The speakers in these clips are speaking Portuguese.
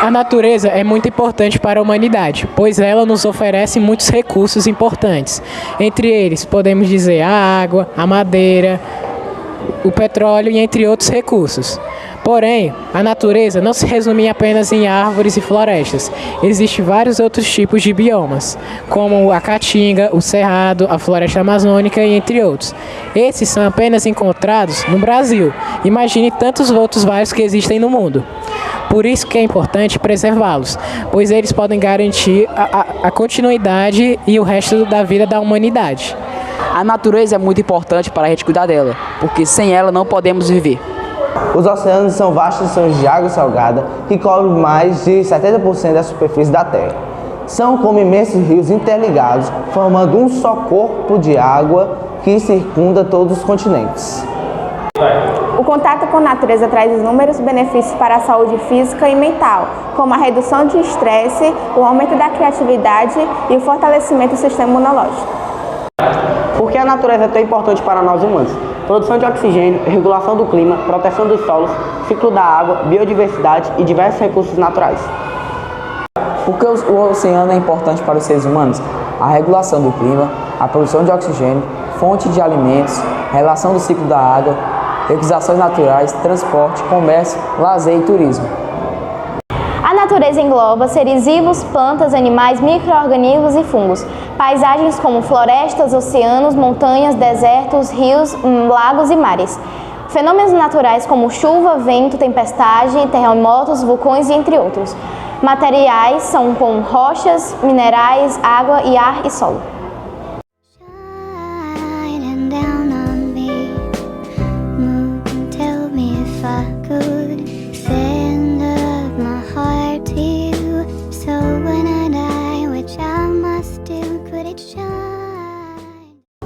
A natureza é muito importante para a humanidade, pois ela nos oferece muitos recursos importantes. Entre eles, podemos dizer a água, a madeira, o petróleo e entre outros recursos. Porém, a natureza não se resume apenas em árvores e florestas. Existem vários outros tipos de biomas, como a caatinga, o cerrado, a floresta amazônica e entre outros. Esses são apenas encontrados no Brasil. Imagine tantos outros vários que existem no mundo. Por isso que é importante preservá-los, pois eles podem garantir a continuidade e o resto da vida da humanidade. A natureza é muito importante para a gente cuidar dela, porque sem ela não podemos viver. Os oceanos são vastas extensões de água salgada que cobrem mais de 70% da superfície da Terra. São como imensos rios interligados, formando um só corpo de água que circunda todos os continentes. O contato com a natureza traz inúmeros benefícios para a saúde física e mental, como a redução de estresse, o aumento da criatividade e o fortalecimento do sistema imunológico. Por que a natureza é tão importante para nós humanos? Produção de oxigênio, regulação do clima, proteção dos solos, ciclo da água, biodiversidade e diversos recursos naturais. Por que o oceano é importante para os seres humanos? A regulação do clima, a produção de oxigênio, fonte de alimentos, relação do ciclo da água, recuperações naturais, transporte, comércio, lazer e turismo. A natureza engloba seres vivos, plantas, animais, micro-organismos e fungos. Paisagens como florestas, oceanos, montanhas, desertos, rios, lagos e mares. Fenômenos naturais como chuva, vento, tempestade, terremotos, vulcões e entre outros. Materiais são como rochas, minerais, água e ar e solo.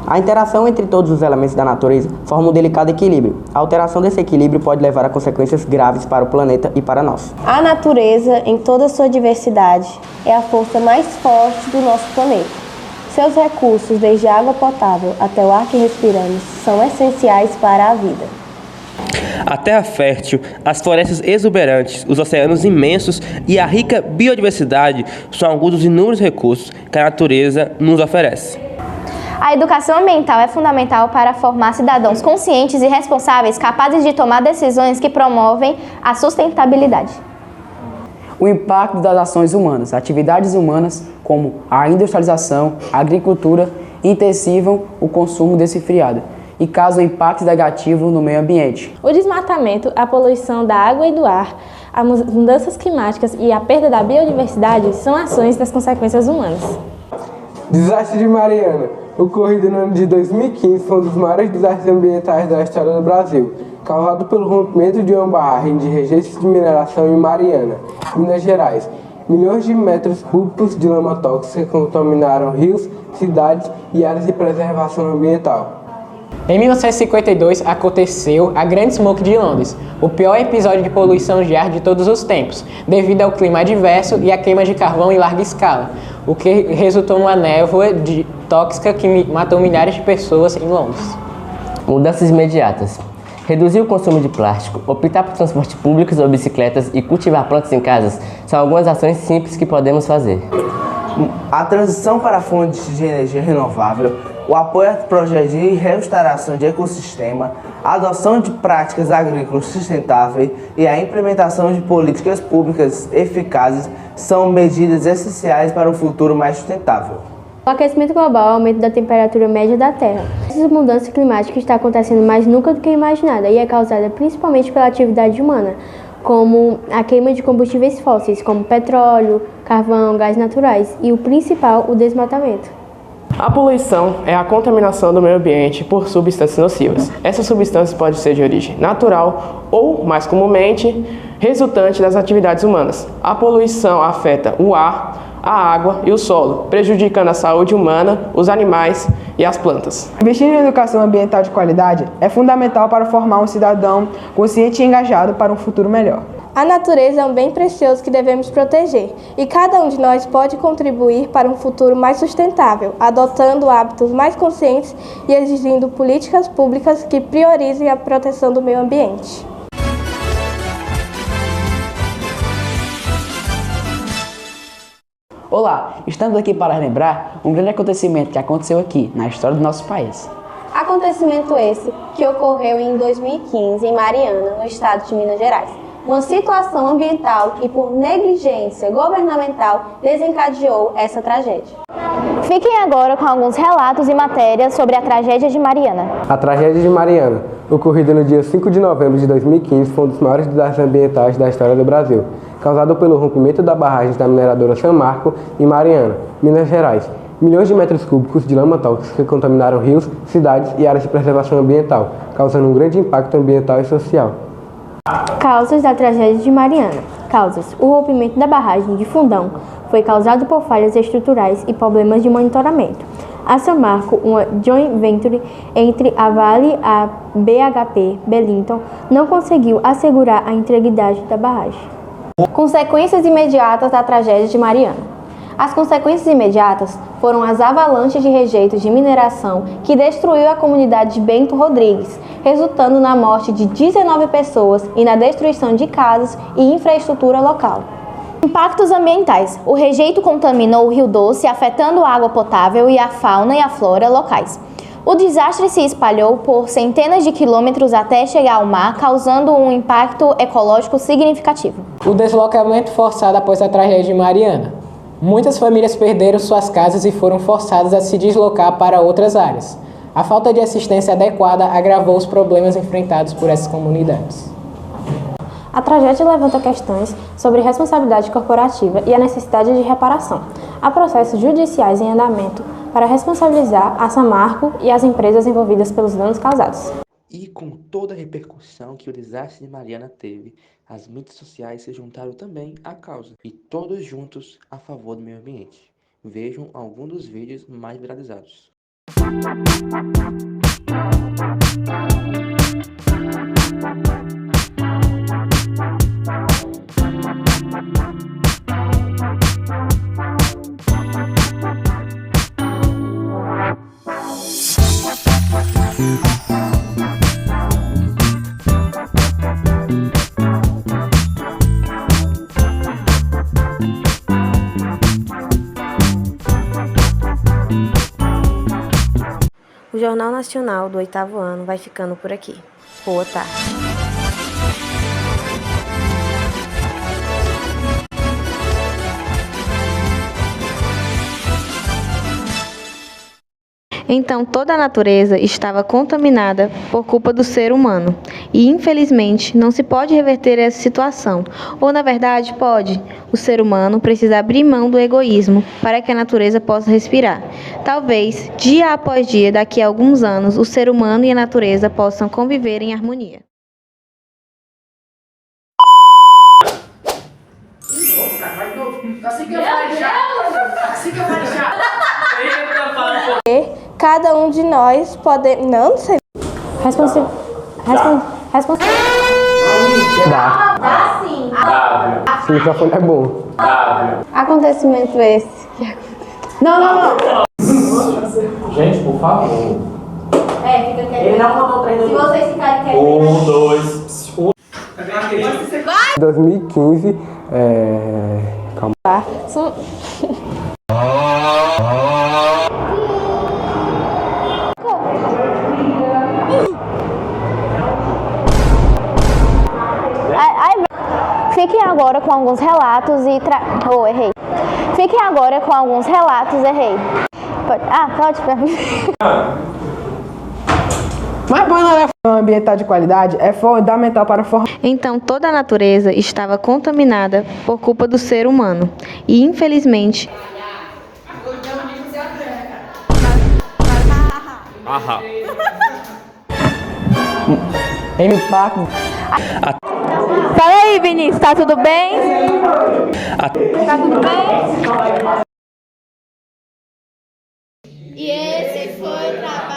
A interação entre todos os elementos da natureza forma um delicado equilíbrio. A alteração desse equilíbrio pode levar a consequências graves para o planeta e para nós. A natureza, em toda a sua diversidade, é a força mais forte do nosso planeta. Seus recursos, desde a água potável até o ar que respiramos, são essenciais para a vida. A terra fértil, as florestas exuberantes, os oceanos imensos e a rica biodiversidade são alguns dos inúmeros recursos que a natureza nos oferece. A educação ambiental é fundamental para formar cidadãos conscientes e responsáveis, capazes de tomar decisões que promovem a sustentabilidade. O impacto das ações humanas, atividades humanas como a industrialização, a agricultura, intensivam o consumo desse friado e causam impacto negativo no meio ambiente. O desmatamento, a poluição da água e do ar, as mudanças climáticas e a perda da biodiversidade são ações das consequências humanas. Desastre de Mariana. Ocorrido no ano de 2015, foi um dos maiores desastres ambientais da história do Brasil, causado pelo rompimento de uma barragem de rejeitos de mineração em Mariana, Minas Gerais. Milhões de metros cúbicos de lama tóxica contaminaram rios, cidades e áreas de preservação ambiental. Em 1952 aconteceu a Grande Smoke de Londres, o pior episódio de poluição de ar de todos os tempos, devido ao clima adverso e à queima de carvão em larga escala, o que resultou numa névoa tóxica que matou milhares de pessoas em Londres. Mudanças imediatas. Reduzir o consumo de plástico, optar por transporte público ou bicicletas e cultivar plantas em casas são algumas ações simples que podemos fazer. A transição para fontes de energia renovável, o apoio a projetos de restauração de ecossistema, a adoção de práticas agrícolas sustentáveis e a implementação de políticas públicas eficazes são medidas essenciais para um futuro mais sustentável. O aquecimento global é o aumento da temperatura média da Terra. Essa mudança climática está acontecendo mais nunca do que imaginada e é causada principalmente pela atividade humana, como a queima de combustíveis fósseis, como petróleo, carvão, gás naturais e o principal, o desmatamento. A poluição é a contaminação do meio ambiente por substâncias nocivas. Essas substâncias podem ser de origem natural ou, mais comumente, resultante das atividades humanas. A poluição afeta o ar, a água e o solo, prejudicando a saúde humana, os animais e as plantas. Investir em educação ambiental de qualidade é fundamental para formar um cidadão consciente e engajado para um futuro melhor. A natureza é um bem precioso que devemos proteger, e cada um de nós pode contribuir para um futuro mais sustentável, adotando hábitos mais conscientes e exigindo políticas públicas que priorizem a proteção do meio ambiente. Olá, estamos aqui para relembrar um grande acontecimento que aconteceu aqui, na história do nosso país. Acontecimento esse que ocorreu em 2015 em Mariana, no estado de Minas Gerais. Uma situação ambiental que, por negligência governamental, desencadeou essa tragédia. Fiquem agora com alguns relatos e matérias sobre a tragédia de Mariana. A tragédia de Mariana, ocorrida no dia 5 de novembro de 2015, foi um dos maiores desastres ambientais da história do Brasil, causado pelo rompimento da barragem da mineradora São Marco, em Mariana, Minas Gerais. Milhões de metros cúbicos de lama tóxica contaminaram rios, cidades e áreas de preservação ambiental, causando um grande impacto ambiental e social. Causas da tragédia de Mariana. Causas. O rompimento da barragem de Fundão foi causado por falhas estruturais e problemas de monitoramento. A Samarco, uma joint venture entre a Vale e a BHP Bellington, não conseguiu assegurar a integridade da barragem. Consequências imediatas da tragédia de Mariana. As consequências imediatas foram as avalanches de rejeitos de mineração que destruiu a comunidade de Bento Rodrigues, resultando na morte de 19 pessoas e na destruição de casas e infraestrutura local. Impactos ambientais. O rejeito contaminou o Rio Doce, afetando a água potável e a fauna e a flora locais. O desastre se espalhou por centenas de quilômetros até chegar ao mar, causando um impacto ecológico significativo. O deslocamento forçado após a tragédia de Mariana. Muitas famílias perderam suas casas e foram forçadas a se deslocar para outras áreas. A falta de assistência adequada agravou os problemas enfrentados por essas comunidades. A tragédia levanta questões sobre responsabilidade corporativa e a necessidade de reparação. Há processos judiciais em andamento para responsabilizar a Samarco e as empresas envolvidas pelos danos causados. E com toda a repercussão que o desastre de Mariana teve, as mídias sociais se juntaram também à causa, e todos juntos a favor do meio ambiente. Vejam alguns dos vídeos mais viralizados. O Jornal Nacional do 8º ano vai ficando por aqui. Boa tarde. Então, toda a natureza estava contaminada por culpa do ser humano. E, infelizmente, não se pode reverter essa situação. Ou, na verdade, pode. O ser humano precisa abrir mão do egoísmo para que a natureza possa respirar. Talvez, dia após dia, daqui a alguns anos, o ser humano e a natureza possam conviver em harmonia. Cada um de nós pode... Não sei. Dá. Dá sim. Esse microfone é bom. Acontecimento esse. Não. Gente, por favor. Fica quieto. Ele não mandou treino. Se vocês ficarem quietos... 1, 2, 1. 2015, calma. Fiquem agora com alguns relatos e errei. Fiquem agora com alguns relatos, errei. Pode perguntar. Mas para a ambiental de qualidade é fundamental para formar. Então, toda a natureza estava contaminada por culpa do ser humano. E, infelizmente... Impacto. Fala aí, Vinícius, tá tudo bem? Tá tudo bem? E esse foi o trabalho.